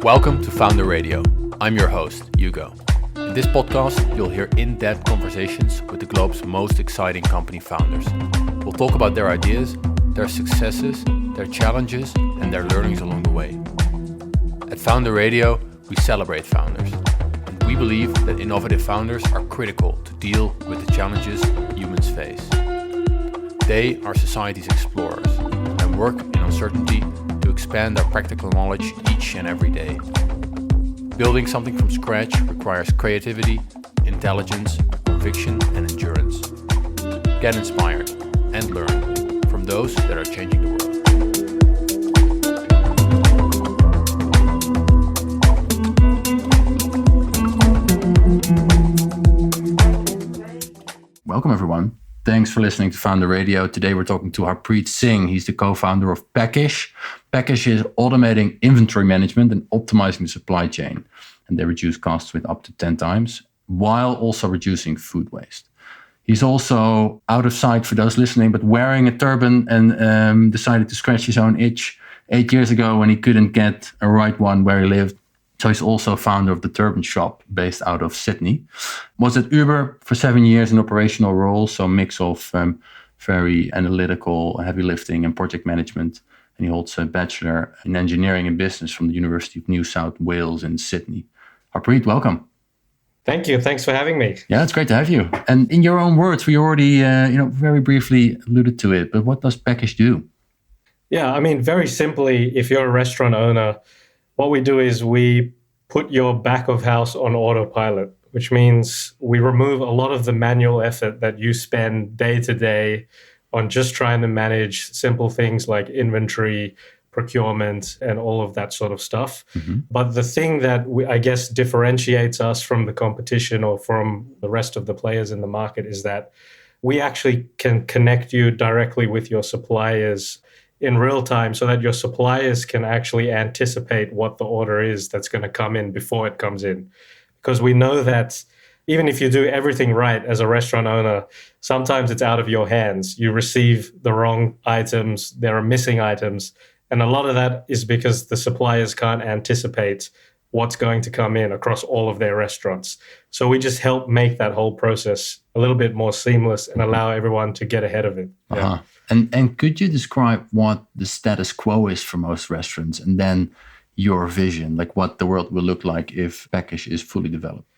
Welcome to Founder Radio. I'm your host, Hugo. In this podcast, you'll hear in-depth conversations with the globe's most exciting company founders. We'll talk about their ideas, their successes, their challenges, and their learnings along the way. At Founder Radio, we celebrate founders, and we believe that innovative founders are critical to deal with the challenges humans face. They are society's explorers and work in uncertainty to expand our practical knowledge each and every day. Building something from scratch requires creativity, intelligence, conviction, and endurance. Get inspired and learn from those that are changing the world. Welcome, everyone. Thanks for listening to Founder Radio. Today we're talking to Harpreet Singh. He's the co-founder of Peckish. Peckish is automating inventory management and optimizing the supply chain. And they reduce costs with up to 10 times, while also reducing food waste. He's also out of sight for those listening, but wearing a turban and decided to scratch his own itch 8 years ago when he couldn't get a right one where he lived. So he's also founder of the Turban Shop based out of Sydney. Was at Uber for 7 years in operational roles, so a mix of very analytical, heavy lifting and project management. And he holds a bachelor in engineering and business from the University of New South Wales in Sydney. Harpreet, welcome. Thank you. Thanks for having me. Yeah, it's great to have you. And in your own words, we already very briefly alluded to it, but what does Peckish do? Yeah, I mean, very simply, if you're a restaurant owner, what we do is we put your back of house on autopilot, which means we remove a lot of the manual effort that you spend day to day on just trying to manage simple things like inventory, procurement, and all of that sort of stuff. Mm-hmm. But the thing that I guess differentiates us from the competition or from the rest of the players in the market is that we actually can connect you directly with your suppliers in real time so that your suppliers can actually anticipate what the order is that's going to come in before it comes in. Because we know that even if you do everything right as a restaurant owner, sometimes it's out of your hands. You receive the wrong items, there are missing items. And a lot of that is because the suppliers can't anticipate what's going to come in across all of their restaurants. So we just help make that whole process a little bit more seamless and allow everyone to get ahead of it. Yeah. Uh-huh. And could you describe what the status quo is for most restaurants and then your vision, like what the world will look like if Peckish is fully developed?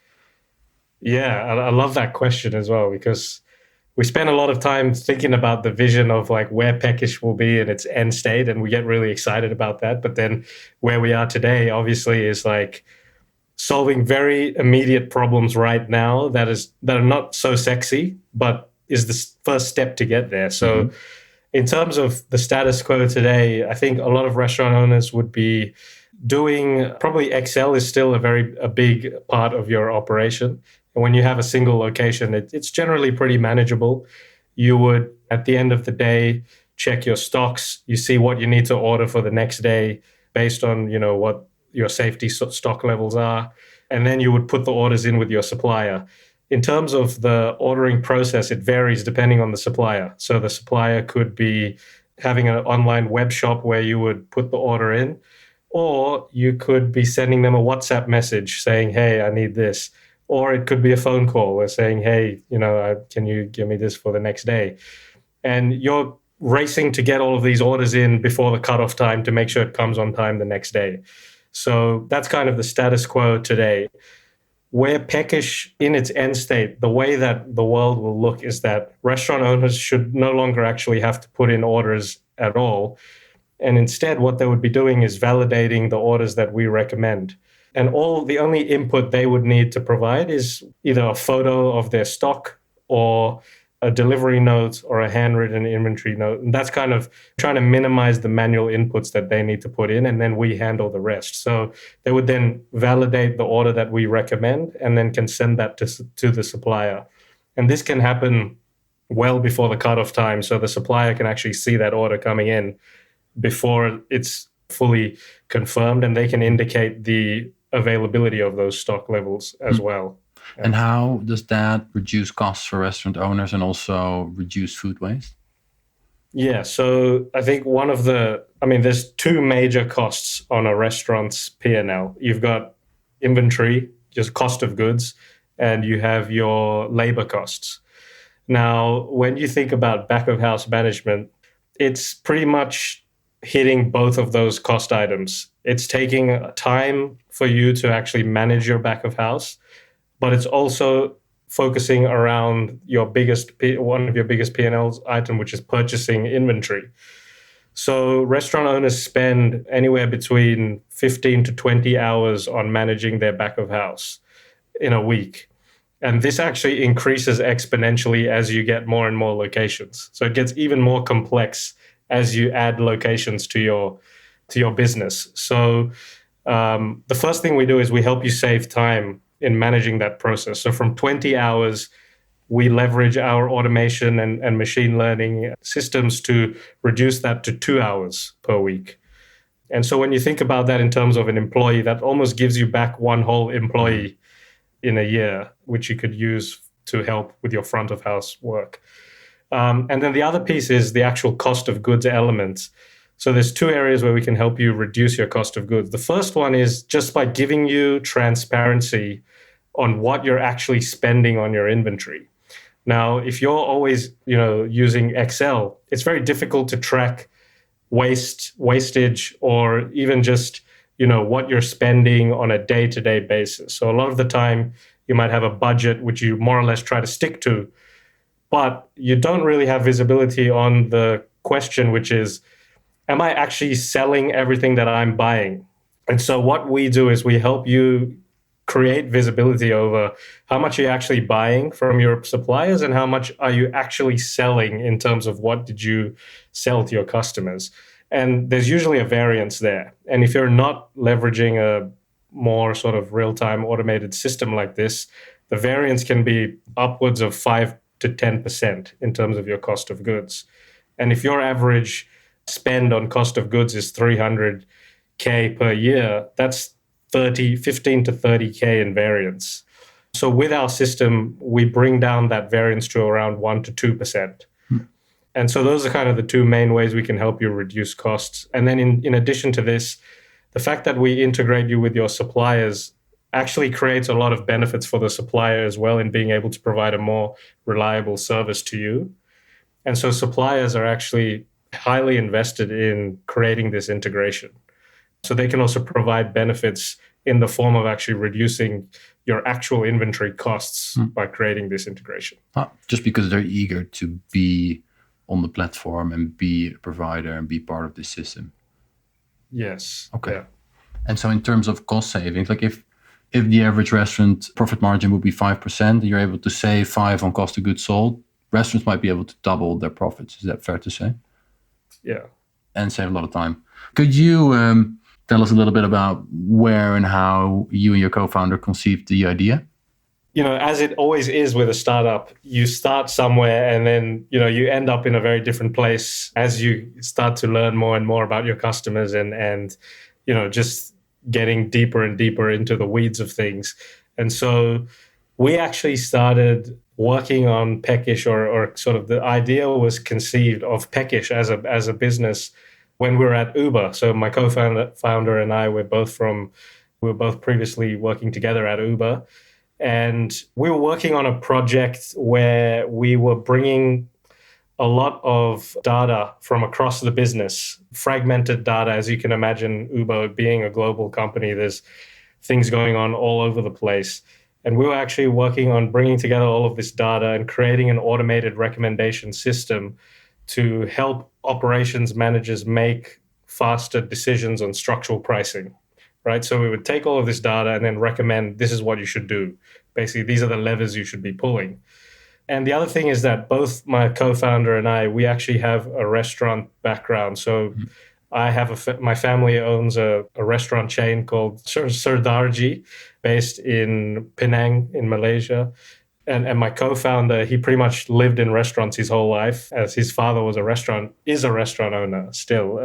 Yeah, I love that question as well, because we spend a lot of time thinking about the vision of like where Peckish will be in its end state, and we get really excited about that. But then where we are today, obviously, is like solving very immediate problems right now that are not so sexy, but is the first step to get there. So in terms of the status quo today, I think a lot of restaurant owners would be doing, probably Excel is still a big part of your operation. And when you have a single location, it's generally pretty manageable. You would, at the end of the day, check your stocks. You see what you need to order for the next day based on, what your safety stock levels are. And then you would put the orders in with your supplier. In terms of the ordering process, it varies depending on the supplier. So the supplier could be having an online web shop where you would put the order in, or you could be sending them a WhatsApp message saying, hey, I need this. Or it could be a phone call where saying, hey, can you give me this for the next day? And you're racing to get all of these orders in before the cutoff time to make sure it comes on time the next day. So that's kind of the status quo today. Where Peckish in its end state, the way that the world will look is that restaurant owners should no longer actually have to put in orders at all. And instead, what they would be doing is validating the orders that we recommend. And the only input they would need to provide is either a photo of their stock or a delivery note or a handwritten inventory note. And that's kind of trying to minimize the manual inputs that they need to put in, and then we handle the rest. So they would then validate the order that we recommend and then can send that to the supplier. And this can happen well before the cutoff time, so the supplier can actually see that order coming in before it's fully confirmed, and they can indicate the availability of those stock levels as well. And how does that reduce costs for restaurant owners and also reduce food waste? Yeah, so I think there's two major costs on a restaurant's P&L. You've got inventory, just cost of goods, and you have your labor costs. Now, when you think about back of house management, it's pretty much hitting both of those cost items. It's taking time for you to actually manage your back of house, but it's also focusing around one of your biggest P&L item, which is purchasing inventory. So restaurant owners spend anywhere between 15 to 20 hours on managing their back of house in a week. And this actually increases exponentially as you get more and more locations. So it gets even more complex as you add locations to your business. So the first thing we do is we help you save time in managing that process. So from 20 hours, we leverage our automation and machine learning systems to reduce that to 2 hours per week. And so when you think about that in terms of an employee, that almost gives you back one whole employee in a year, which you could use to help with your front of house work. And then the other piece is the actual cost of goods element. So there's two areas where we can help you reduce your cost of goods. The first one is just by giving you transparency on what you're actually spending on your inventory. Now, if you're always, using Excel, it's very difficult to track wastage, or even just, what you're spending on a day-to-day basis. So a lot of the time you might have a budget which you more or less try to stick to, but you don't really have visibility on the question, which is, am I actually selling everything that I'm buying? And so what we do is we help you create visibility over how much you're actually buying from your suppliers and how much are you actually selling in terms of what did you sell to your customers. And there's usually a variance there. And if you're not leveraging a more sort of real-time automated system like this, the variance can be upwards of 5 to 10% in terms of your cost of goods. And if your average spend on cost of goods is 300K per year, that's 15 to 30K in variance. So with our system, we bring down that variance to around 1 to 2%. And so those are kind of the two main ways we can help you reduce costs. And then in addition to this, the fact that we integrate you with your suppliers actually creates a lot of benefits for the supplier as well in being able to provide a more reliable service to you. And so suppliers are actually highly invested in creating this integration. So they can also provide benefits in the form of actually reducing your actual inventory costs by creating this integration. Just because they're eager to be on the platform and be a provider and be part of this system. Yes. Okay. Yeah. And so in terms of cost savings, like if the average restaurant profit margin would be 5% and you're able to save 5 on cost of goods sold, restaurants might be able to double their profits. Is that fair to say? Yeah. And save a lot of time. Could you tell us a little bit about where and how you and your co-founder conceived the idea? As it always is with a startup, you start somewhere and then, you end up in a very different place as you start to learn more and more about your customers and just getting deeper and deeper into the weeds of things. And so we actually started working on Peckish, or sort of the idea was conceived of Peckish as a business when we were at Uber. So my co-founder and I were both previously working together at Uber. And we were working on a project where we were bringing a lot of data from across the business, fragmented data. As you can imagine, Uber being a global company, there's things going on all over the place. And we were actually working on bringing together all of this data and creating an automated recommendation system to help operations managers make faster decisions on structural pricing, right? So we would take all of this data and then recommend this is what you should do. Basically, these are the levers you should be pulling. And the other thing is that both my co-founder and I, we actually have a restaurant background. So I have my family owns a restaurant chain called Sardarji, based in Penang in Malaysia. And my co-founder, he pretty much lived in restaurants his whole life, as his father is a restaurant owner still.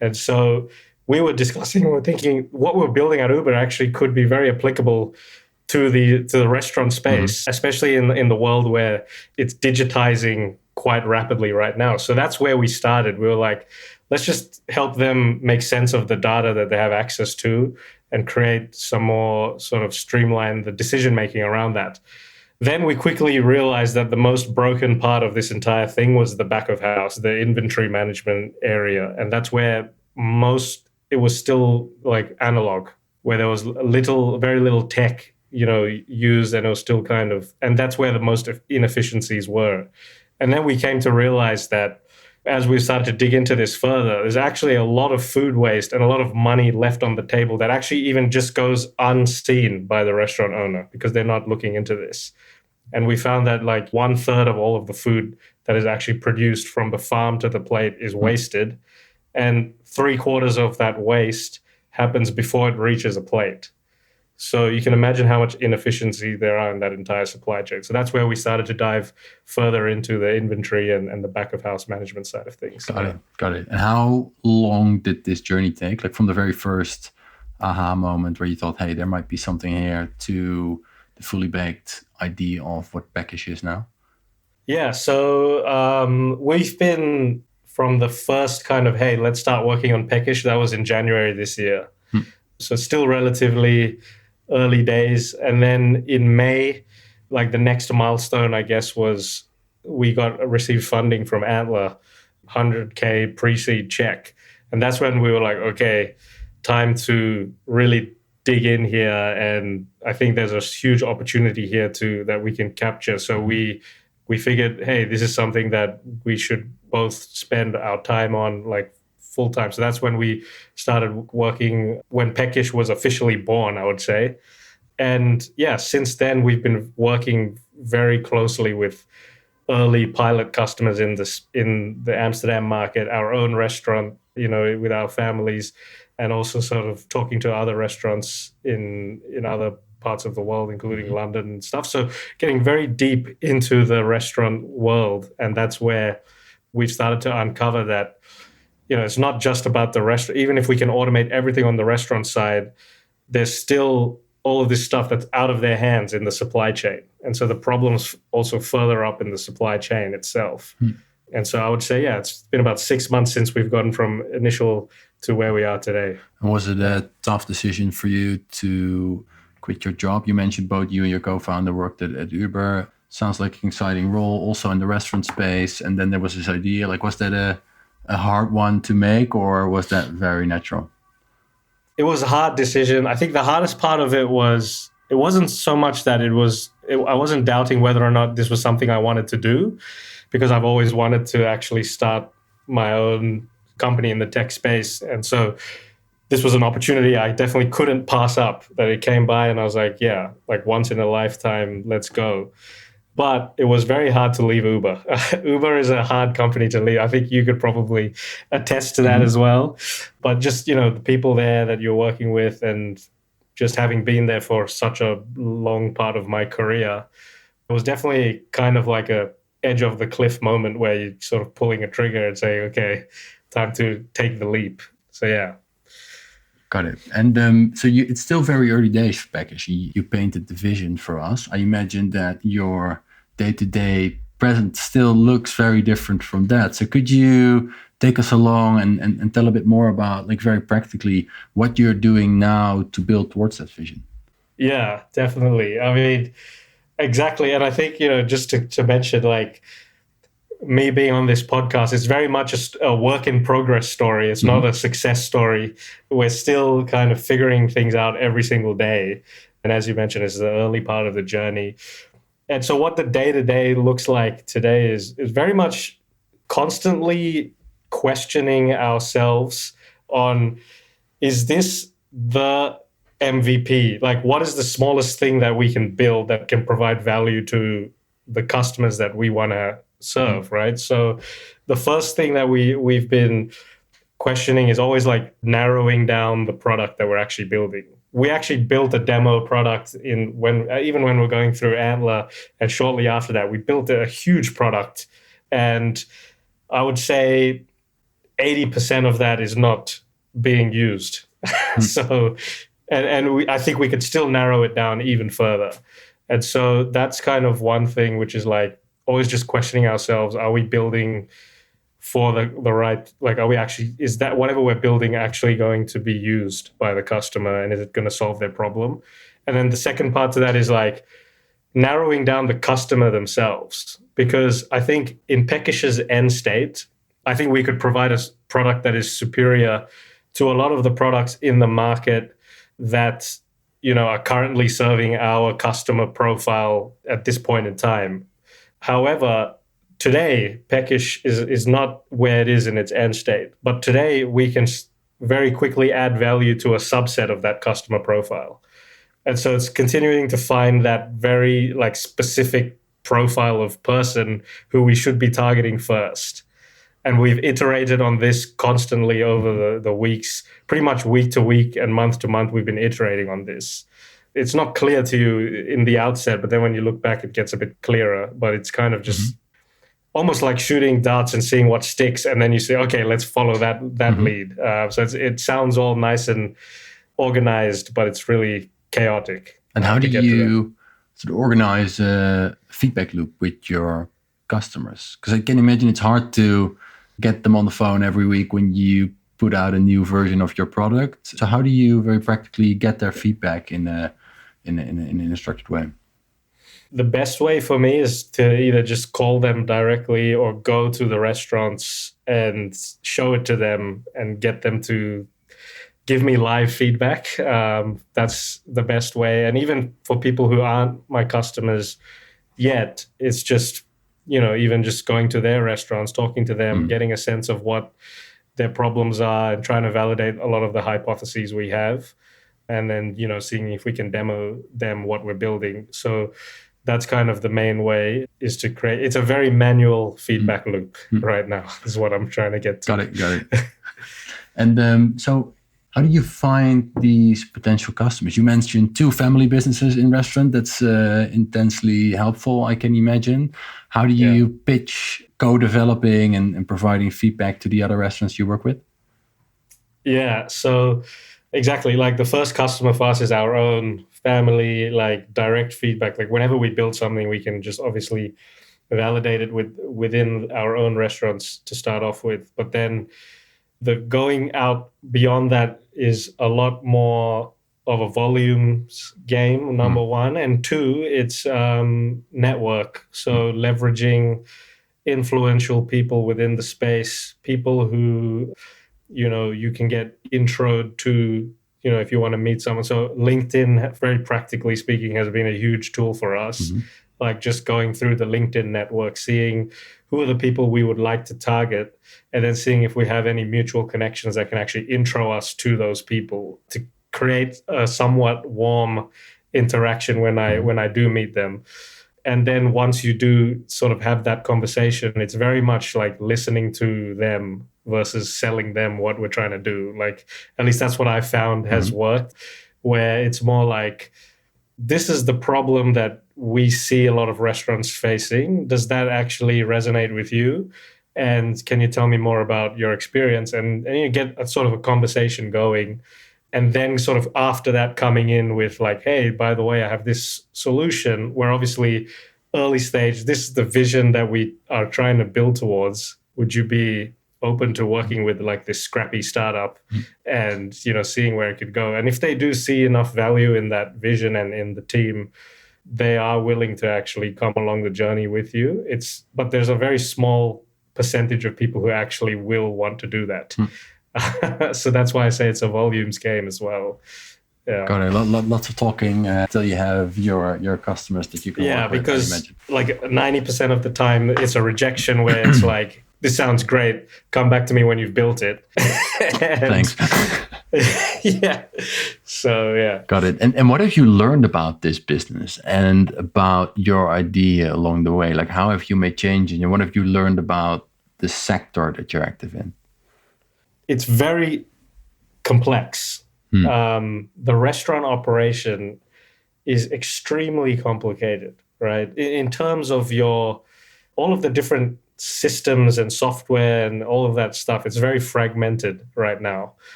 And so we were discussing, we were thinking what we're building at Uber actually could be very applicable to the restaurant space, especially in the world where it's digitizing quite rapidly right now. So that's where we started. We were like, let's just help them make sense of the data that they have access to and create some more sort of streamline the decision making around that. Then we quickly realized that the most broken part of this entire thing was the back of house, the inventory management area. And that's where it was still like analog, where there was very little tech, used, and it was still and that's where the most inefficiencies were. And then we came to realize that as we started to dig into this further, there's actually a lot of food waste and a lot of money left on the table that actually even just goes unseen by the restaurant owner because they're not looking into this. And we found that like 1/3 of all of the food that is actually produced from the farm to the plate is wasted. And 3/4 of that waste happens before it reaches a plate. So you can imagine how much inefficiency there are in that entire supply chain. So that's where we started to dive further into the inventory and the back of house management side of things. Got it. And how long did this journey take? Like from the very first aha moment where you thought, hey, there might be something here, to the fully baked idea of what Peckish is now? Yeah, so we've been from the first hey, let's start working on Peckish. That was in January this year. So still relatively early days. And then in May, like the next milestone, I guess, was we received funding from Antler, 100K pre-seed check. And that's when we were like, okay, time to really dig in here. And I think there's a huge opportunity here that we can capture. So we figured, hey, this is something that we should both spend our time on like full time. So that's when we started working, when Peckish was officially born, I would say. And yeah, since then we've been working very closely with early pilot customers in the Amsterdam market, our own restaurant, with our families, and also sort of talking to other restaurants in other parts of the world, including London and stuff. So getting very deep into the restaurant world. And that's where we've started to uncover that, it's not just about the restaurant. Even if we can automate everything on the restaurant side, there's still all of this stuff that's out of their hands in the supply chain. And so the problem's also further up in the supply chain itself. And so I would say, yeah, it's been about 6 months since we've gotten from initial to where we are today. And was it a tough decision for you to quit your job? You mentioned both you and your co-founder worked at Uber. Sounds like an exciting role, also in the restaurant space. And then there was this idea, like, was that a hard one to make, or was that very natural? It was a hard decision. I think the hardest part of it wasn't so much that I wasn't doubting whether or not this was something I wanted to do, because I've always wanted to actually start my own company in the tech space. And so this was an opportunity I definitely couldn't pass up, that it came by and I was like, yeah, like once in a lifetime, let's go. But it was very hard to leave Uber. Uber is a hard company to leave. I think you could probably attest to that as well. But just, the people there that you're working with, and just having been there for such a long part of my career, it was definitely kind of like a edge of the cliff moment where you're sort of pulling a trigger and saying, okay, time to take the leap. So, yeah. Got it. And so it's still very early days for Peckish. You painted the vision for us. I imagine that your day-to-day present still looks very different from that. So could you take us along and tell a bit more about, like, very practically, what you're doing now to build towards that vision? Yeah, definitely. I mean, exactly. And I think, just to mention, like, me being on this podcast, it's very much a work in progress story. It's not a success story. We're still kind of figuring things out every single day. And as you mentioned, it's the early part of the journey. And so what the day-to-day looks like today is very much constantly questioning ourselves on, is this the MVP? Like, what is the smallest thing that we can build that can provide value to the customers that we want to serve, right? So the first thing that we've been questioning is always like narrowing down the product that we're actually building. We actually built a demo product even when we're going through Antler, and shortly after that, we built a huge product. And I would say 80% of that is not being used. So, I think we could still narrow it down even further. And so that's kind of one thing, which is like always just questioning ourselves, are we building for the right, like, are we actually, is that whatever we're building actually going to be used by the customer, and is it going to solve their problem? And then the second part to that is like narrowing down the customer themselves, because I think in Peckish's end state, I think we could provide a product that is superior to a lot of the products in the market that, you know, are currently serving our customer profile at this point in time. However, today, Peckish is not where it is in its end state. But today, we can very quickly add value to a subset of that customer profile. And so it's continuing to find that very like specific profile of person who we should be targeting first. And we've iterated on this constantly over the weeks, pretty much week to week and month to month, we've been iterating on this. It's not clear to you in the outset, but then when you look back, it gets a bit clearer. But it's kind of just almost like shooting darts and seeing what sticks. And then you say, okay, let's follow that lead. So it sounds all nice and organized, but it's really chaotic. And how do you sort of organize a feedback loop with your customers? Because I can imagine it's hard to get them on the phone every week when you put out a new version of your product. So how do you very practically get their feedback in a structured way? The best way for me is to either just call them directly or go to the restaurants and show it to them and get them to give me live feedback. That's the best way. And even for people who aren't my customers yet, it's just, you know, even just going to their restaurants, talking to them, getting a sense of what their problems are and trying to validate a lot of the hypotheses we have. And then, you know, seeing if we can demo them what we're building. So that's kind of the main way, is to create, it's a very manual feedback loop right now, is what I'm trying to get to. Got it. And so how do you find these potential customers? You mentioned 2 family businesses in restaurant. That's intensely helpful, I can imagine. How do you pitch co-developing and providing feedback to the other restaurants you work with? Yeah, so exactly. Like the first customer for us is our own family, like direct feedback. Like whenever we build something, we can just obviously validate it within our own restaurants to start off with. But then the going out beyond that is a lot more of a volumes game, number one. And 2, it's network. So leveraging influential people within the space, people who, you know, you can get introed to, you know, if you want to meet someone. So LinkedIn, very practically speaking, has been a huge tool for us. Like just going through the LinkedIn network, seeing who are the people we would like to target, and then seeing if we have any mutual connections that can actually intro us to those people to create a somewhat warm interaction when I do meet them. And then once you do sort of have that conversation, it's very much like listening to them versus selling them what we're trying to do. Like, at least that's what I found has worked, where it's more like, this is the problem that we see a lot of restaurants facing. Does that actually resonate with you? And can you tell me more about your experience? And you get a sort of a conversation going. And then sort of after that coming in with like, hey, by the way, I have this solution, where obviously early stage, this is the vision that we are trying to build towards. Would you be open to working with like this scrappy startup and, you know, seeing where it could go? And if they do see enough value in that vision and in the team, they are willing to actually come along the journey with you. But there's a very small percentage of people who actually will want to do that. So that's why I say it's a volumes game as well. Yeah. Got it. Lots of talking until you have your customers that you can work with. Because like 90% of the time it's a rejection where it's like, this sounds great. Come back to me when you've built it. Thanks. Yeah. So, yeah. Got it. And what have you learned about this business and about your idea along the way? Like, how have you made changes and what have you learned about the sector that you're active in? It's very complex. The restaurant operation is extremely complicated, right? In terms of all of the different systems and software and all of that stuff, it's very fragmented right now.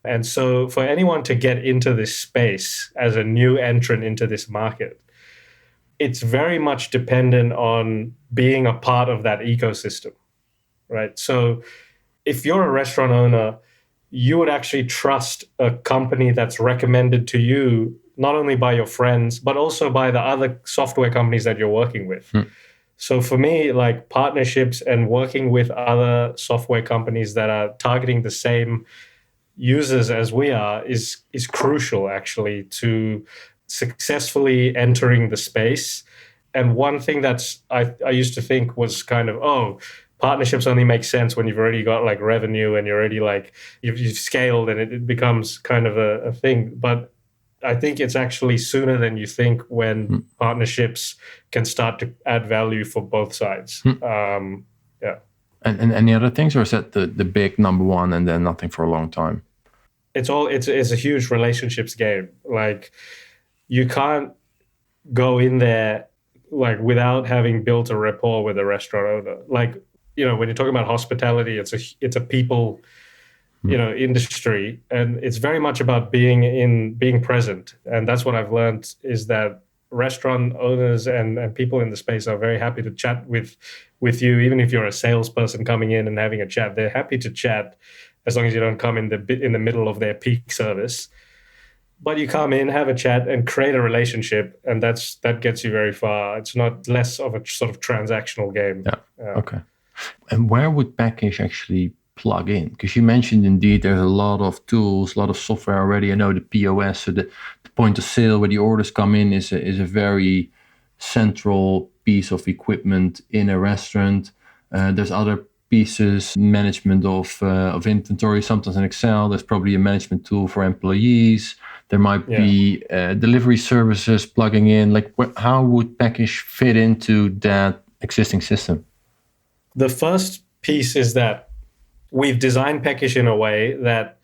And so for anyone to get into this space as a new entrant into this market, it's very much dependent on being a part of that ecosystem, right? So if you're a restaurant owner, you would actually trust a company that's recommended to you, not only by your friends, but also by the other software companies that you're working with. So for me, like partnerships and working with other software companies that are targeting the same users as we are is crucial actually to successfully entering the space. And one thing that's I used to think was kind of, oh, partnerships only make sense when you've already got like revenue and you're already like you've scaled and it becomes kind of a thing. But I think it's actually sooner than you think when partnerships can start to add value for both sides. Yeah. And any other things, or is that the big number one and then nothing for a long time? It's a huge relationships game. Like you can't go in there like without having built a rapport with a restaurant owner. Like, when you're talking about hospitality, it's a people industry, and it's very much about being present. And that's what I've learned, is that restaurant owners and people in the space are very happy to chat with you. Even if you're a salesperson coming in and having a chat, they're happy to chat as long as you don't come in the middle of their peak service. But you come in, have a chat, and create a relationship, and that gets you very far. It's not less of a sort of transactional game. Yeah. Okay. And where would Peckish actually plug in? Because you mentioned indeed there's a lot of tools, a lot of software already. I know the POS, so the point of sale where the orders come in is a very central piece of equipment in a restaurant. There's other pieces, management of inventory, sometimes in Excel. There's probably a management tool for employees. There might be delivery services plugging in. Like, how would Peckish fit into that existing system? The first piece is that we've designed Peckish in a way that,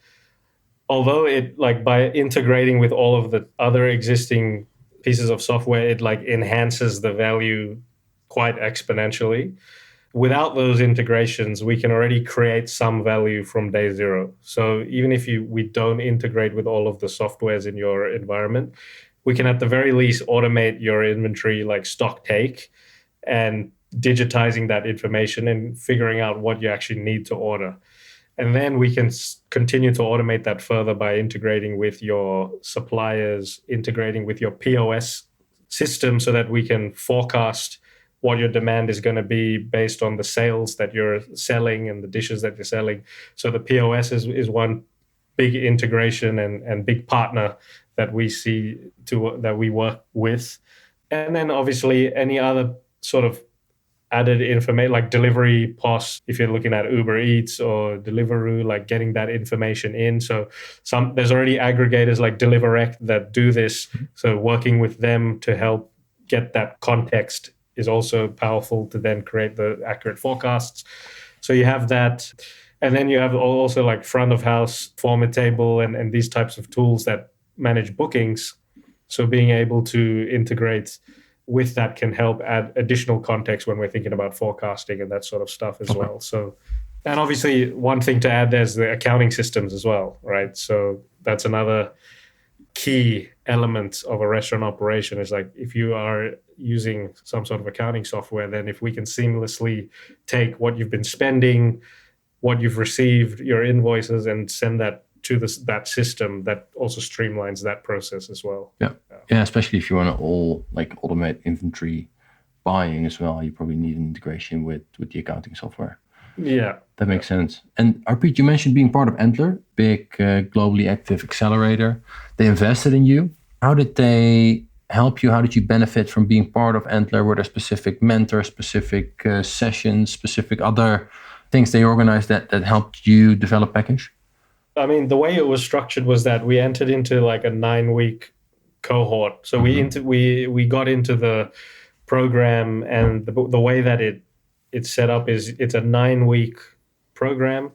although it, like, by integrating with all of the other existing pieces of software, it like enhances the value quite exponentially. Without those integrations, we can already create some value from day zero. So even if we don't integrate with all of the softwares in your environment, we can at the very least automate your inventory, like stock take, and digitizing that information and figuring out what you actually need to order. And then we can continue to automate that further by integrating with your suppliers, integrating with your POS system, so that we can forecast what your demand is going to be based on the sales that you're selling and the dishes that you're selling. So the POS is one big integration and big partner that we see that we work with. And then obviously any other sort of added information, like delivery POS, if you're looking at Uber Eats or Deliveroo, like getting that information in. So there's already aggregators like Deliverect that do this. So working with them to help get that context is also powerful to then create the accurate forecasts. So you have that. And then you have also like front of house, format table, and these types of tools that manage bookings. So being able to integrate with that can help add additional context when we're thinking about forecasting and that sort of stuff as well. So, and obviously one thing to add, there's the accounting systems as well, right? So that's another key element of a restaurant operation, is like, if you are using some sort of accounting software, then if we can seamlessly take what you've been spending, what you've received, your invoices, and send that to that system, that also streamlines that process as well. Yeah, especially if you want to automate inventory buying as well, you probably need an integration with the accounting software. Yeah, that makes sense. And Harpreet, you mentioned being part of Entler, big globally active accelerator. They invested in you. How did they help you? How did you benefit from being part of Entler? Were there specific mentors, specific sessions, specific other things they organized that helped you develop Peckish? I mean, the way it was structured was that we entered into like a 9-week cohort. So we got into the program, and the way that it's set up is it's a 9-week program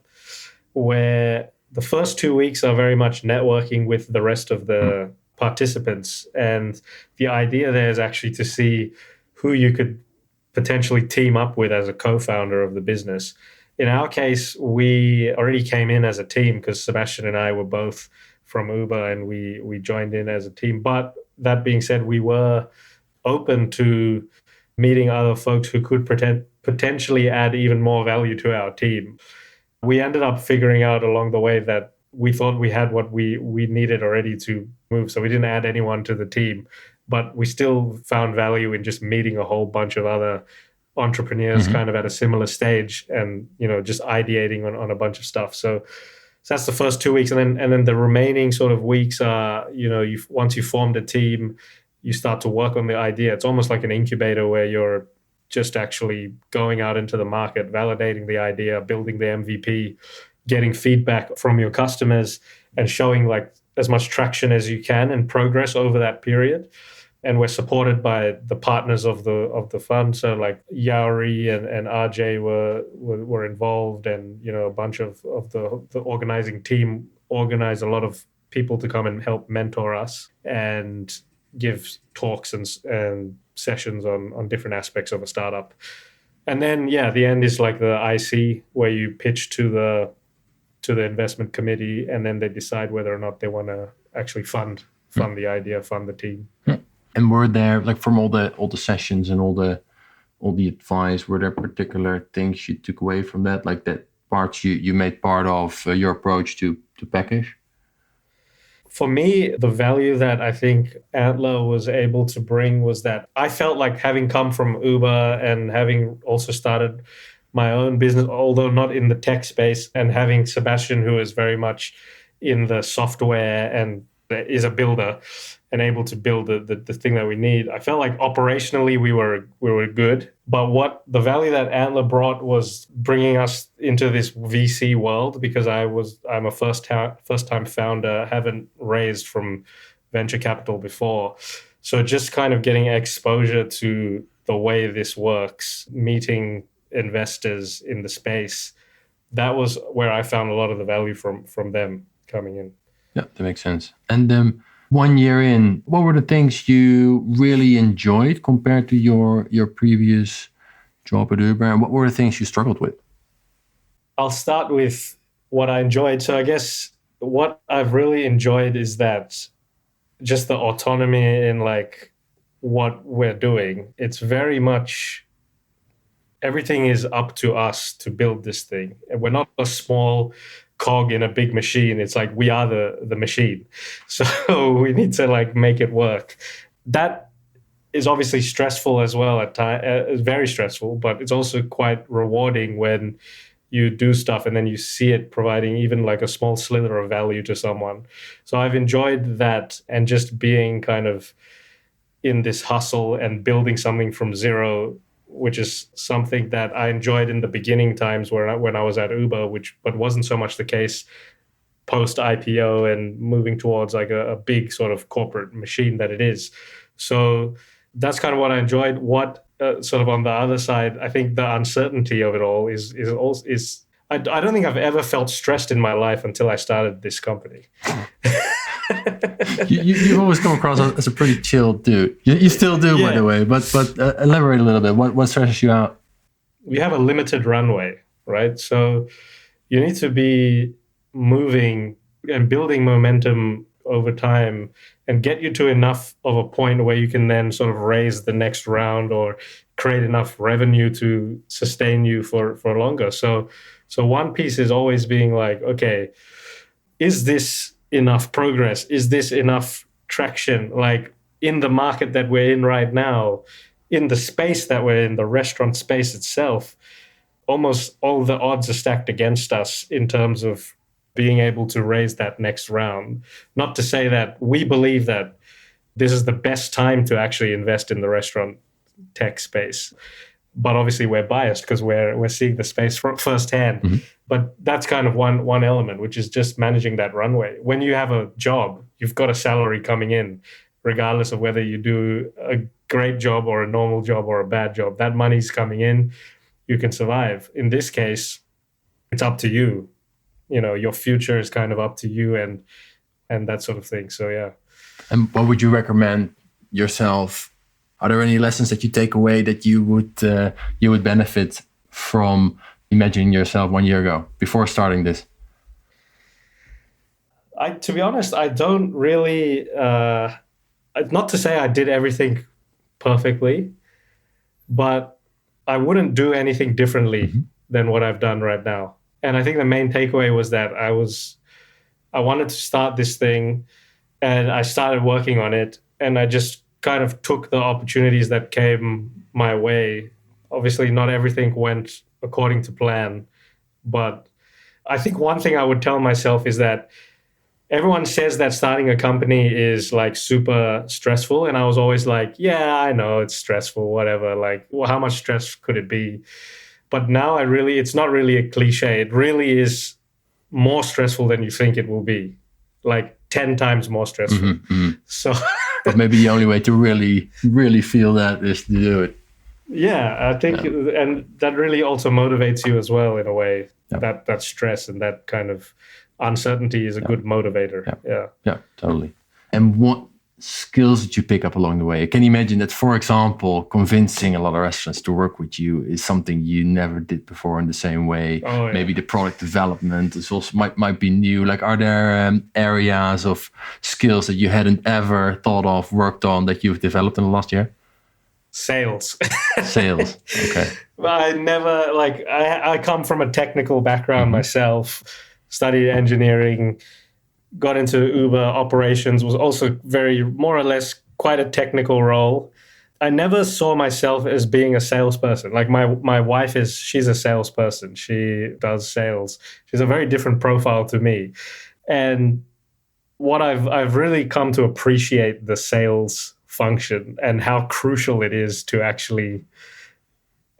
where the first 2 weeks are very much networking with the rest of the participants. And the idea there is actually to see who you could potentially team up with as a co-founder of the business. In our case, we already came in as a team because Sebastian and I were both from Uber, and we joined in as a team. But that being said, we were open to meeting other folks who could potentially add even more value to our team. We ended up figuring out along the way that we thought we had what we needed already to move. So we didn't add anyone to the team, but we still found value in just meeting a whole bunch of other entrepreneurs kind of at a similar stage and, just ideating on a bunch of stuff. So that's the first 2 weeks. And then the remaining sort of weeks are, once you formed a team, you start to work on the idea. It's almost like an incubator where you're just actually going out into the market, validating the idea, building the MVP, getting feedback from your customers and showing like as much traction as you can and progress over that period. And we're supported by the partners of the fund. So like Yauri and RJ were involved, and a bunch of the organizing team organized a lot of people to come and help mentor us and give talks and sessions on different aspects of a startup. And then the end is like the IC where you pitch to the investment committee, and then they decide whether or not they want to actually fund the idea, fund the team. And were there, like, from all the sessions and all the advice, were there particular things you took away from that, like that parts you made part of your approach to Peckish? For me, the value that I think Antler was able to bring was that I felt like, having come from Uber and having also started my own business, although not in the tech space, and having Sebastian, who is very much in the software and is a builder and able to build the thing that we need, I felt like operationally we were good. But what the value that Antler brought was bringing us into this VC world, because I'm a first time founder, haven't raised from venture capital before. So just kind of getting exposure to the way this works, meeting investors in the space, that was where I found a lot of the value from them coming in. Yeah, that makes sense. And 1 year in, what were the things you really enjoyed compared to your previous job at Uber, and what were the things you struggled with? I'll start with what I enjoyed. So I guess what I've really enjoyed is that just the autonomy in like what we're doing. It's very much everything is up to us to build this thing. And we're not a small cog in a big machine. It's like we are the machine. So we need to like make it work. That is obviously stressful as well at times. It's very stressful, but it's also quite rewarding when you do stuff and then you see it providing even like a small slither of value to someone. So I've enjoyed that, and just being kind of in this hustle and building something from zero, which is something that I enjoyed in the beginning times when I was at Uber, but wasn't so much the case post IPO and moving towards like a big sort of corporate machine that it is. So that's kind of what I enjoyed. What sort of on the other side, I think the uncertainty of it all is I don't think I've ever felt stressed in my life until I started this company. You've always come across as a pretty chill dude. You still do, by the way. But elaborate a little bit. What stresses you out? We have a limited runway, right? So you need to be moving and building momentum over time and get you to enough of a point where you can then sort of raise the next round or create enough revenue to sustain you for longer. So one piece is always being like, okay, is this enough progress? Is this enough traction? Like in the market that we're in right now, in the space that we're in, the restaurant space itself, almost all the odds are stacked against us in terms of being able to raise that next round. Not to say that we believe that this is the best time to actually invest in the restaurant tech space, but obviously we're biased because we're seeing the space firsthand. Mm-hmm. But that's kind of one element, which is just managing that runway. When you have a job, you've got a salary coming in, regardless of whether you do a great job or a normal job or a bad job. That money's coming in, you can survive. In this case, it's up to you. You know, your future is kind of up to you and that sort of thing. So, yeah. And what would you recommend yourself? Are there any lessons that you take away that you would benefit from imagining yourself 1 year ago before starting this? To be honest, I don't really, not to say I did everything perfectly, but I wouldn't do anything differently than what I've done right now. And I think the main takeaway was that I wanted to start this thing, and I started working on it, and I just kind of took the opportunities that came my way. Obviously, not everything went according to plan, but I think one thing I would tell myself is that everyone says that starting a company is like super stressful. And I was always like, yeah, I know it's stressful, whatever. Like, well, how much stress could it be? But now it's not really a cliche. It really is more stressful than you think it will be, like 10 times more stressful. So, but maybe the only way to really, really feel that is to do it. Yeah, I think, and that really also motivates you as well in a way. That stress and that kind of uncertainty is a good motivator. Yeah, totally. And what skills did you pick up along the way? I can imagine that, for example, convincing a lot of restaurants to work with you is something you never did before in the same way. Oh, yeah. Maybe the product development is also might be new. Like, are there areas of skills that you hadn't ever thought of, worked on, that you've developed in the last year? Sales. Sales. Okay. I come from a technical background myself, studied engineering, got into Uber operations, was also very more or less quite a technical role. I never saw myself as being a salesperson. Like my wife she's a salesperson. She does sales. She's a very different profile to me. And what I've really come to appreciate the sales function and how crucial it is to actually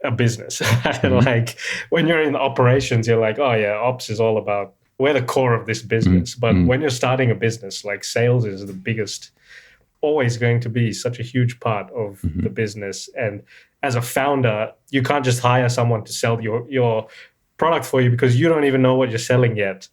a business. Like when you're in operations, you're like, oh yeah, ops is all about, we're the core of this business. But when you're starting a business, like sales is the biggest, always going to be such a huge part of the business. And as a founder, you can't just hire someone to sell your product for you because you don't even know what you're selling yet.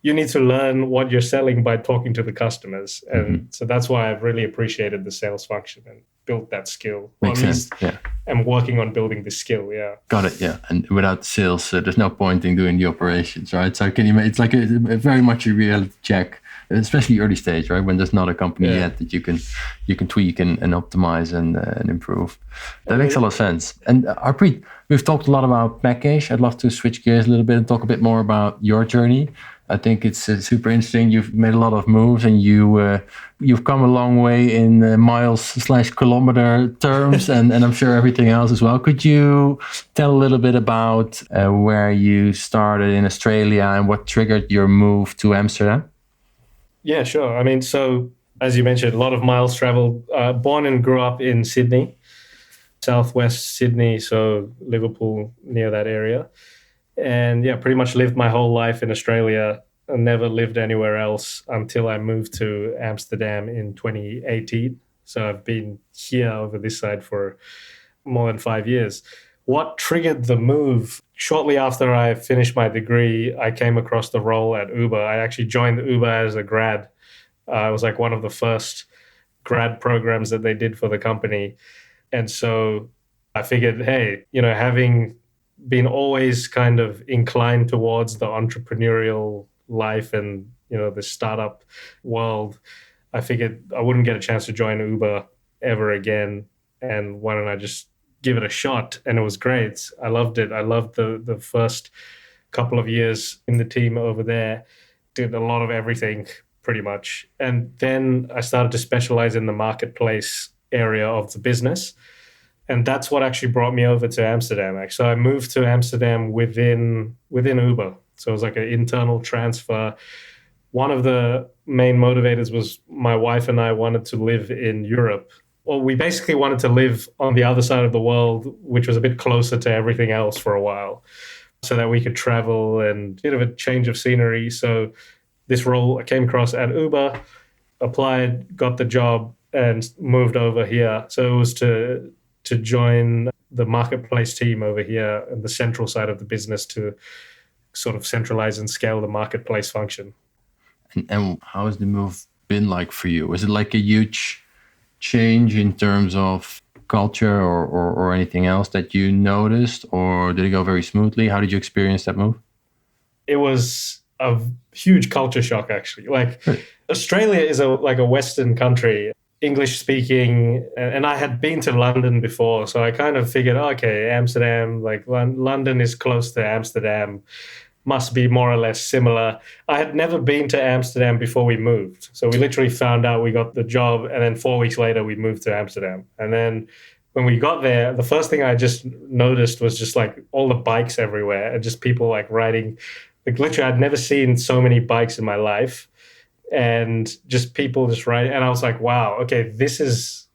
You need to learn what you're selling by talking to the customers. And so that's why I've really appreciated the sales function and built that skill. Makes sense. Yeah. I'm working on building this skill. Yeah. Got it. Yeah. And without sales, there's no point in doing the operations, right? So it's like a very much a reality check, especially early stage, right? When there's not a company yet that you can tweak and optimize and improve. That makes a lot of sense. And Harpreet, we've talked a lot about Peckish. I'd love to switch gears a little bit and talk a bit more about your journey. I think it's super interesting. You've made a lot of moves, and you've come a long way in miles/kilometer terms, and I'm sure everything else as well. Could you tell a little bit about where you started in Australia and what triggered your move to Amsterdam? Yeah, sure. I mean, so as you mentioned, a lot of miles traveled. Born and grew up in Sydney, southwest Sydney, so Liverpool, near that area. And yeah, pretty much lived my whole life in Australia and never lived anywhere else until I moved to Amsterdam in 2018. So I've been here over this side for more than 5 years. What triggered the move? Shortly after I finished my degree, I came across the role at Uber. I actually joined Uber as a grad. It was like one of the first grad programs that they did for the company. And so I figured, hey, having been always kind of inclined towards the entrepreneurial life and, the startup world, I figured I wouldn't get a chance to join Uber ever again. And why don't I just give it a shot? And it was great. I loved it. I loved the first couple of years in the team over there. Did a lot of everything pretty much. And then I started to specialize in the marketplace area of the business. And that's what actually brought me over to Amsterdam. So I moved to Amsterdam within Uber. So it was like an internal transfer. One of the main motivators was my wife and I wanted to live in Europe. Well, we basically wanted to live on the other side of the world, which was a bit closer to everything else for a while, so that we could travel and a bit of a change of scenery. So this role I came across at Uber, applied, got the job, and moved over here. So it was to join the marketplace team over here and the central side of the business to sort of centralize and scale the marketplace function. And how has the move been like for you? Was it like a huge change in terms of culture or anything else that you noticed, or did it go very smoothly? How did you experience that move? It was a huge culture shock, actually. Like, Australia is like a Western country. English speaking, and I had been to London before, so I kind of figured, okay, Amsterdam, like London is close to Amsterdam, must be more or less similar. I had never been to Amsterdam before we moved, so we literally found out we got the job, and then 4 weeks later we moved to Amsterdam. And then when we got there, the first thing I just noticed was just like all the bikes everywhere and just people like riding. Like literally, I'd never seen so many bikes in my life, and just people just riding. And I was like, wow, okay, this is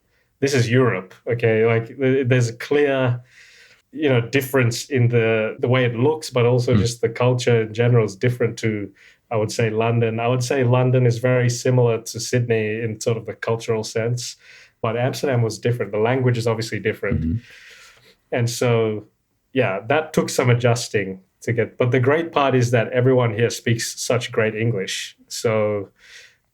Europe. Okay, like there's a clear, difference in the way it looks, but also just the culture in general is different to, I would say, London. I would say London is very similar to Sydney in sort of the cultural sense, but Amsterdam was different. The language is obviously different. And so, yeah, that took some adjusting to get. But the great part is that everyone here speaks such great English. So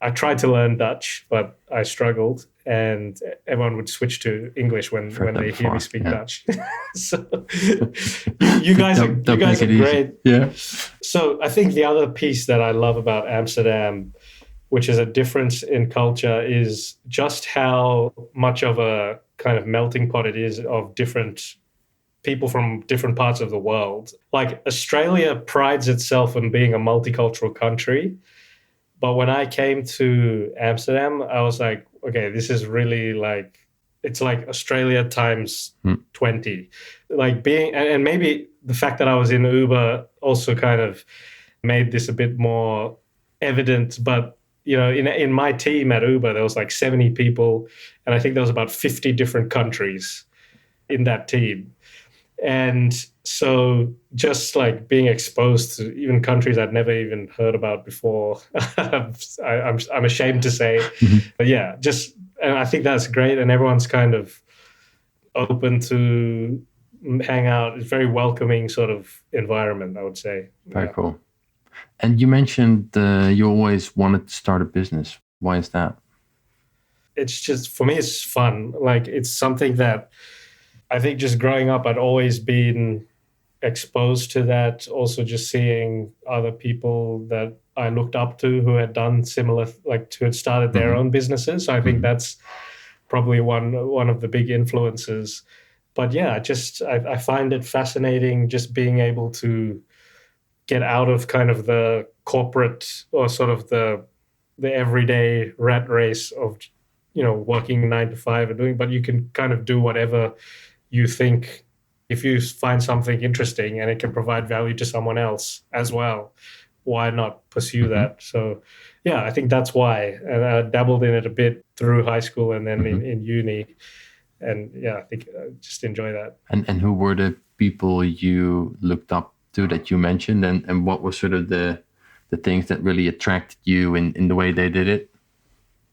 I tried to learn Dutch, but I struggled, and everyone would switch to English when they hear me speak Dutch. So you guys are great. Yeah. So I think the other piece that I love about Amsterdam, which is a difference in culture, is just how much of a kind of melting pot it is of different people from different parts of the world. Like Australia prides itself on being a multicultural country. But when I came to Amsterdam, I was like, okay, this is really like, it's like Australia times 20. Like being, and maybe the fact that I was in Uber also kind of made this a bit more evident. But, in my team at Uber, there was like 70 people. And I think there was about 50 different countries in that team. And so just like being exposed to even countries I'd never even heard about before, I'm ashamed to say. But yeah, and I think that's great. And everyone's kind of open to hang out. It's a very welcoming sort of environment, I would say. Very cool. And you mentioned you always wanted to start a business. Why is that? It's just, for me, it's fun. Like it's something that I think just growing up, I'd always been exposed to that. Also just seeing other people that I looked up to who had done similar, like who had started their own businesses. So I think that's probably one of the big influences. But yeah, I find it fascinating just being able to get out of kind of the corporate or sort of the everyday rat race of, working 9 to 5 and doing, but you can kind of do whatever you think. If you find something interesting and it can provide value to someone else as well, why not pursue that? So yeah, I think that's why. And I dabbled in it a bit through high school and then in uni. And yeah, I think I just enjoy that. And who were the people you looked up to that you mentioned? And what were sort of the things that really attracted you in the way they did it?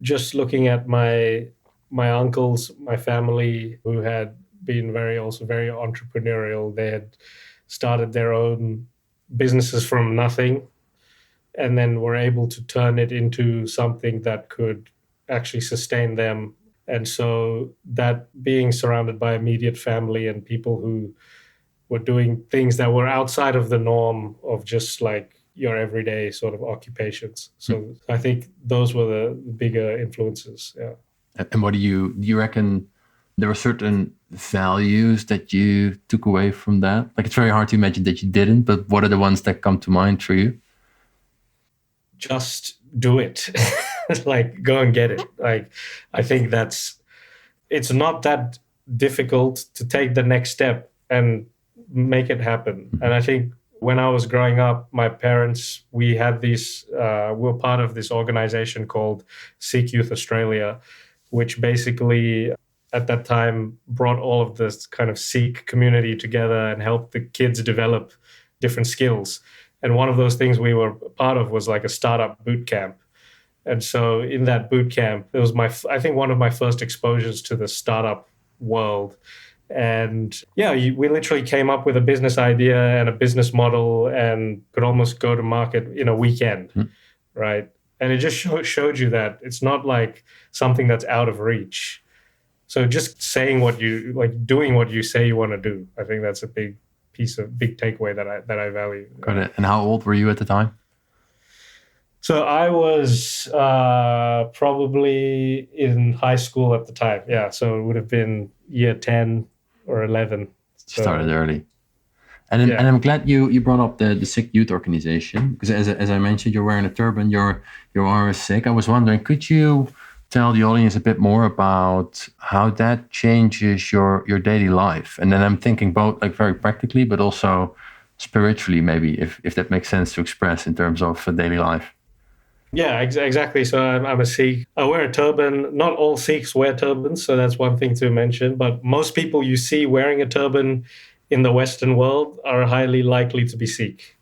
Just looking at my uncles, my family, who had been very entrepreneurial. They had started their own businesses from nothing and then were able to turn it into something that could actually sustain them. And so that being surrounded by immediate family and people who were doing things that were outside of the norm of just like your everyday sort of occupations. So I think those were the bigger influences. Yeah. And what do you reckon there were certain values that you took away from that? Like, it's very hard to imagine that you didn't, but what are the ones that come to mind for you? Just do it. Like, go and get it. Like, I think it's not that difficult to take the next step and make it happen. And I think when I was growing up, my parents, we were part of this organization called Sikh Youth Australia, which basically at that time brought all of this kind of Sikh community together and helped the kids develop different skills. And one of those things we were part of was like a startup boot camp. And so in that boot camp, it was I think one of my first exposures to the startup world. And yeah, we literally came up with a business idea and a business model and could almost go to market in a weekend, right? And it just showed you that it's not like something that's out of reach. So just saying doing what you say you want to do. I think that's a big takeaway that I value. Got it. And how old were you at the time? So I was probably in high school at the time. Yeah, so it would have been year 10 or 11. Started So early. And yeah. I'm glad you brought up the Sikh youth organization, because as I mentioned, you're wearing a turban, you are a Sikh. I was wondering, could you tell the audience a bit more about how that changes your daily life? And then I'm thinking both like very practically, but also spiritually, maybe if that makes sense to express in terms of daily life. Yeah, exactly. So I'm a Sikh. I wear a turban. Not all Sikhs wear turbans, so that's one thing to mention. But most people you see wearing a turban in the Western world are highly likely to be Sikh.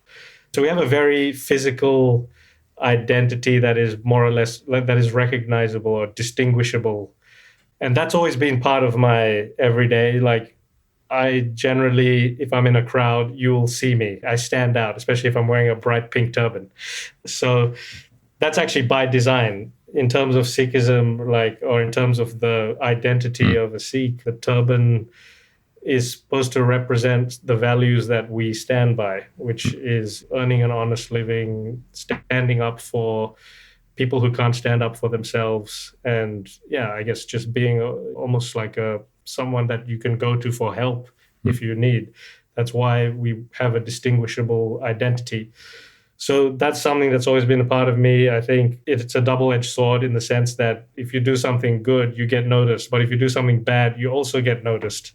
So we have a very physical identity that is more or less that is recognizable or distinguishable, and that's always been part of my everyday. Like I generally, if I'm in a crowd, you'll see me. I stand out, especially if I'm wearing a bright pink turban. So that's actually by design in terms of Sikhism, like, or in terms of the identity Mm. of a Sikh. The turban is supposed to represent the values that we stand by, which is earning an honest living, standing up for people who can't stand up for themselves, and yeah, I guess just being almost like a someone that you can go to for help if you need. That's why we have a distinguishable identity. So that's something that's always been a part of me. I think it's a double-edged sword in the sense that if you do something good, you get noticed, but if you do something bad, you also get noticed.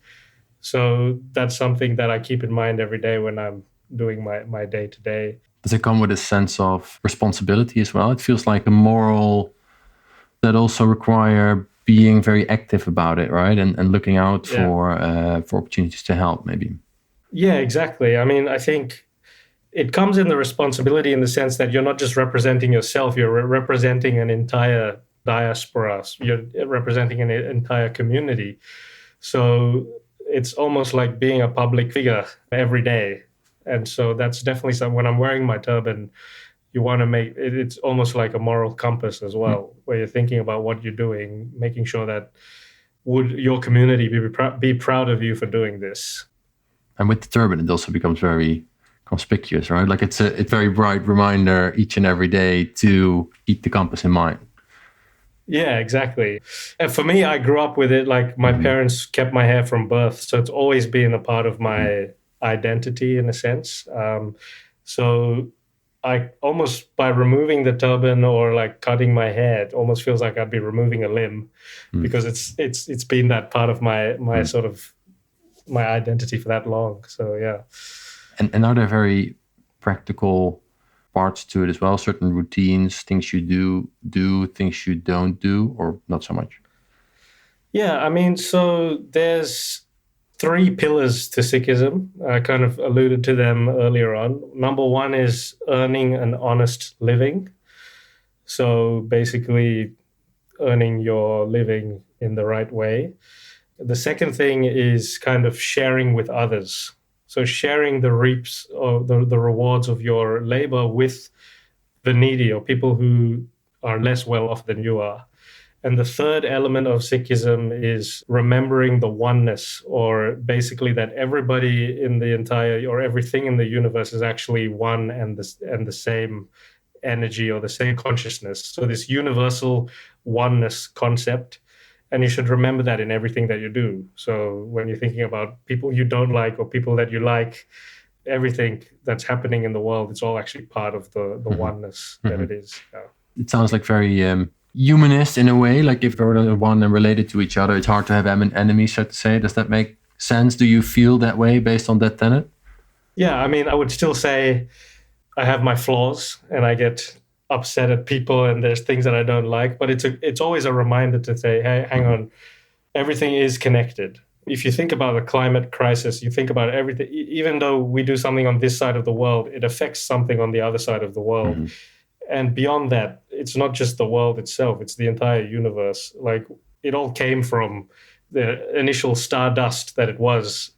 So that's something that I keep in mind every day when I'm doing my day to day. Does it come with a sense of responsibility as well? It feels like a moral that also require being very active about it, right? And looking out Yeah. For opportunities to help, maybe. Yeah, exactly. I mean, I think it comes in the responsibility in the sense that you're not just representing yourself, you're representing an entire diaspora, you're representing an entire community. So it's almost like being a public figure every day. And so that's definitely something. When I'm wearing my turban, you want to make it, it's almost like a moral compass as well, where you're thinking about what you're doing, making sure that would your community be proud of you for doing this. And with the turban, it also becomes very conspicuous, right? Like it's a very bright reminder each and every day to keep the compass in mind. Yeah, exactly. And for me, I grew up with it. Like my parents kept my hair from birth, so it's always been a part of my identity in a sense. So I almost, by removing the turban or like cutting my hair, it almost feels like I'd be removing a limb, because it's been that part of my sort of my identity for that long. So yeah. And are there very practical parts to it as well? Certain routines, things you do, things you don't do, or not so much? Yeah, I mean, so there's three pillars to Sikhism. I kind of alluded to them earlier on. Number one is earning an honest living. So basically, earning your living in the right way. The second thing is kind of sharing with others. So sharing the reaps or the rewards of your labor with the needy or people who are less well off than you are. And the third element of Sikhism is remembering the oneness, or basically that everybody in the entire or everything in the universe is actually one and the same energy or the same consciousness. So this universal oneness concept. And you should remember that in everything that you do. So when you're thinking about people you don't like or people that you like, everything that's happening in the world, it's all actually part of the oneness that it is. Yeah. It sounds like very humanist in a way. Like if they're one and related to each other, it's hard to have enemies, so to say. Does that make sense? Do you feel that way based on that tenet? Yeah, I mean, I would still say I have my flaws and I get upset at people and there's things that I don't like, but it's always a reminder to say, hey, hang on, everything is connected. If you think about the climate crisis, you think about everything, even though we do something on this side of the world, it affects something on the other side of the world. And beyond that, it's not just the world itself, it's the entire universe. Like it all came from the initial stardust that it was,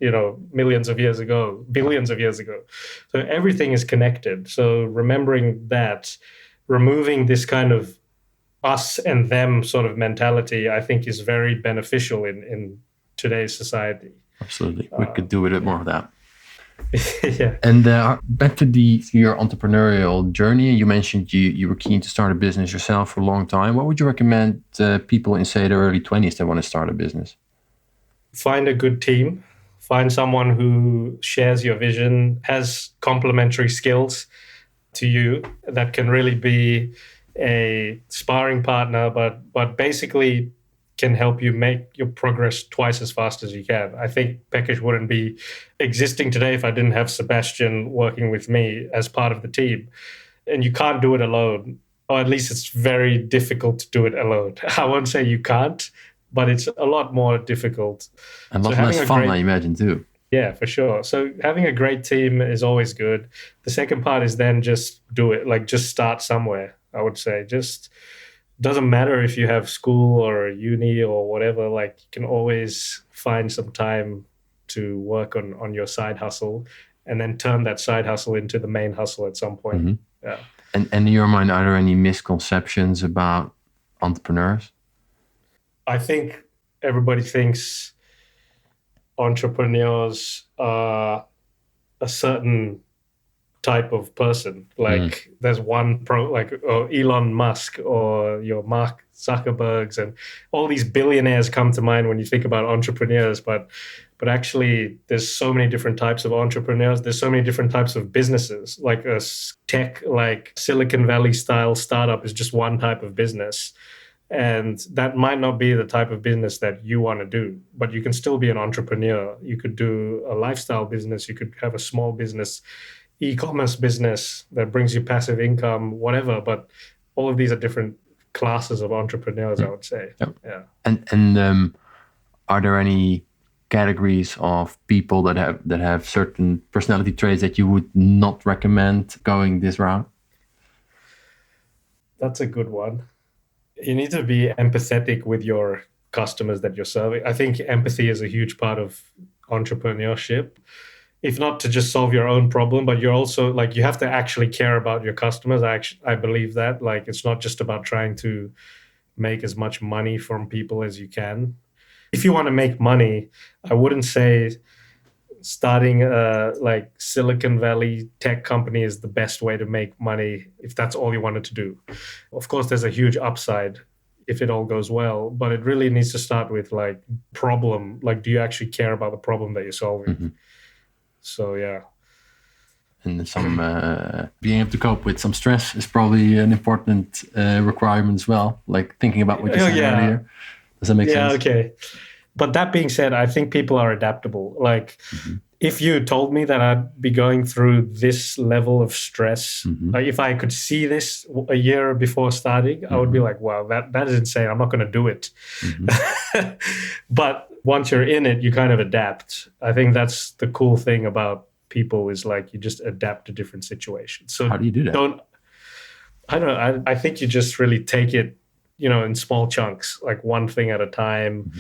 millions of years ago, billions of years ago. So everything is connected. So remembering that, removing this kind of us and them sort of mentality, I think is very beneficial in today's society. Absolutely. We could do a bit more of that. Yeah. And back to your entrepreneurial journey, you mentioned you were keen to start a business yourself for a long time. What would you recommend people in, say, their early 20s that want to start a business? Find a good team. Find someone who shares your vision, has complementary skills to you, that can really be a sparring partner, but basically can help you make your progress twice as fast as you can. I think Peckish wouldn't be existing today if I didn't have Sebastian working with me as part of the team. And you can't do it alone, or at least it's very difficult to do it alone. I won't say you can't, but it's a lot more difficult. And a So lot less fun, I imagine, too. Yeah, for sure. So having a great team is always good. The second part is then just do it, like just start somewhere, I would say. Just doesn't matter if you have school or uni or whatever, like you can always find some time to work on your side hustle and then turn that side hustle into the main hustle at some point. Mm-hmm. Yeah. And in your mind, are there any misconceptions about entrepreneurs? I think everybody thinks entrepreneurs are a certain type of person. Like there's one like Elon Musk or your Mark Zuckerbergs, and all these billionaires come to mind when you think about entrepreneurs. But actually, there's so many different types of entrepreneurs. There's so many different types of businesses. Like a tech, like Silicon Valley style startup is just one type of business. And that might not be the type of business that you want to do, but you can still be an entrepreneur. You could do a lifestyle business. You could have a small business, e-commerce business that brings you passive income, whatever. But all of these are different classes of entrepreneurs, I would say. Yep. Yeah. And are there any categories of people that have certain personality traits that you would not recommend going this route? That's a good one. You need to be empathetic with your customers that you're serving. I think empathy is a huge part of entrepreneurship. If not to just solve your own problem, but you're also like, you have to actually care about your customers. I believe that, like, it's not just about trying to make as much money from people as you can. If you want to make money, I wouldn't say starting a like Silicon Valley tech company is the best way to make money if that's all you wanted to do. Of course, there's a huge upside if it all goes well, but it really needs to start with like problem. Like, do you actually care about the problem that you're solving? Mm-hmm. So, yeah. And some being able to cope with some stress is probably an important requirement as well. Like thinking about what you said earlier. Does that make sense? Yeah, okay. But that being said, I think people are adaptable. Like, if you told me that I'd be going through this level of stress, like if I could see this a year before starting, I would be like, wow, that is insane. I'm not going to do it. But once you're in it, you kind of adapt. I think that's the cool thing about people is like you just adapt to different situations. So how do you do that? I don't know. I think you just really take it, in small chunks, like one thing at a time.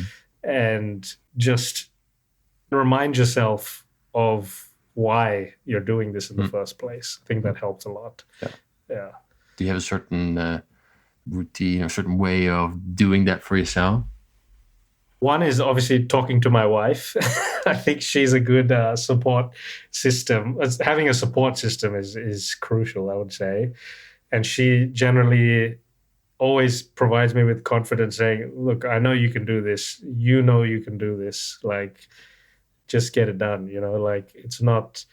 And just remind yourself of why you're doing this in the first place. I think that helps a lot. Yeah. Do you have a certain routine, a certain way of doing that for yourself? One is obviously talking to my wife. I think she's a good support system. Having a support system is crucial, I would say. And she generally always provides me with confidence, saying, look, I know you can do this. You know you can do this. Like, just get it done. Like, it's not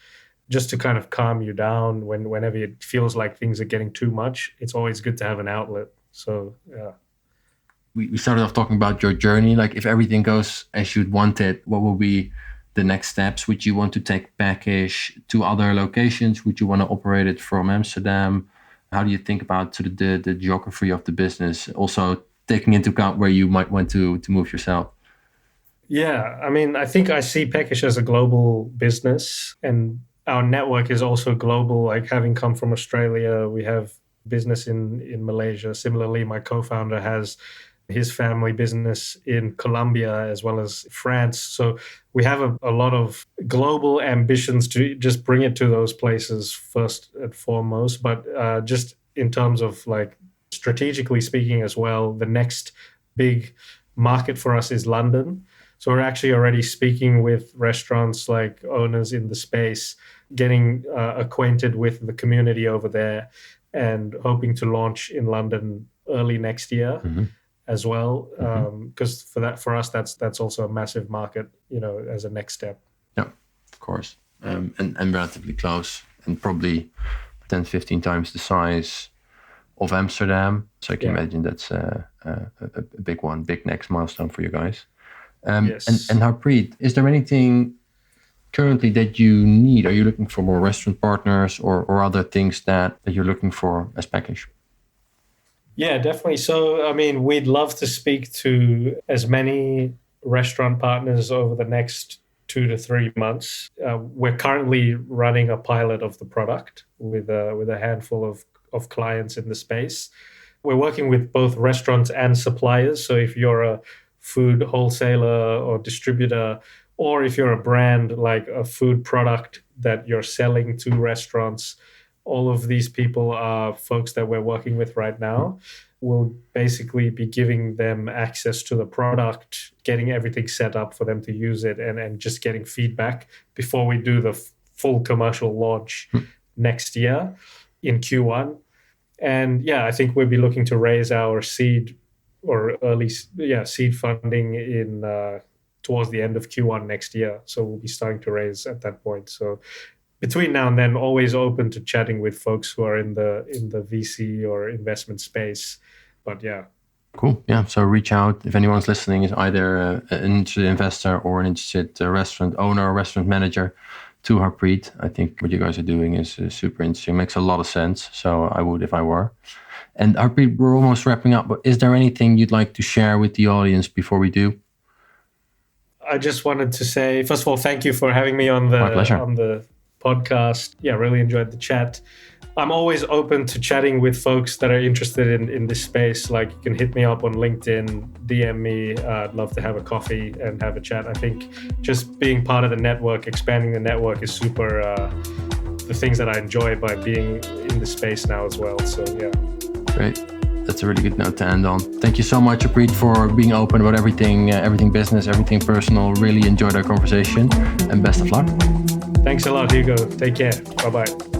just to kind of calm you down whenever it feels like things are getting too much. It's always good to have an outlet. So, yeah. We started off talking about your journey. Like, if everything goes as you'd want it, what will be the next steps? Would you want to take Peckish to other locations? Would you want to operate it from Amsterdam? How do you think about sort of the geography of the business? Also taking into account where you might want to move yourself. Yeah, I mean, I think I see Peckish as a global business, and our network is also global. Like, having come from Australia, we have business in Malaysia. Similarly, my co-founder has his family business in Colombia as well as France. So we have a lot of global ambitions to just bring it to those places first and foremost. But just in terms of like strategically speaking as well, the next big market for us is London. So we're actually already speaking with restaurants like owners in the space, getting acquainted with the community over there, and hoping to launch in London early next year as well. Because for us, that's also a massive market, as a next step. Yeah, of course. And relatively close, and probably 10, 15 times the size of Amsterdam. So I can imagine that's a big one, big next milestone for you guys. Yes. And Harpreet, is there anything currently that you need? Are you looking for more restaurant partners or other things that you're looking for as Peckish? Yeah, definitely. So, I mean, we'd love to speak to as many restaurant partners over the next 2 to 3 months. We're currently running a pilot of the product with a handful of clients in the space. We're working with both restaurants and suppliers. So if you're a food wholesaler or distributor, or if you're a brand like a food product that you're selling to restaurants, all of these people are folks that we're working with right now. We'll basically be giving them access to the product, getting everything set up for them to use it, and just getting feedback before we do the full commercial launch next year in Q1. And I think we'll be looking to raise our seed or early seed funding in towards the end of Q1 next year. So we'll be starting to raise at that point. So between now and then, always open to chatting with folks who are in the VC or investment space. But cool. Yeah. So reach out if anyone's listening is either an interested investor or an interested restaurant owner or restaurant manager to Harpreet. I think what you guys are doing is super interesting. Makes a lot of sense. So I would if I were. And Harpreet, we're almost wrapping up, but is there anything you'd like to share with the audience before we do? I just wanted to say, first of all, thank you for having me on the podcast. Yeah, really enjoyed the chat. I'm always open to chatting with folks that are interested in this space. Like, you can hit me up on LinkedIn, DM me. I'd love to have a coffee and have a chat. I think just being part of the network, expanding the network is super, the things that I enjoy by being in the space now as well. So, yeah. Great. That's a really good note to end on. Thank you so much, Harpreet, for being open about everything business, everything personal. Really enjoyed our conversation, and best of luck. Thanks a lot, Hugo. Take care. Bye-bye.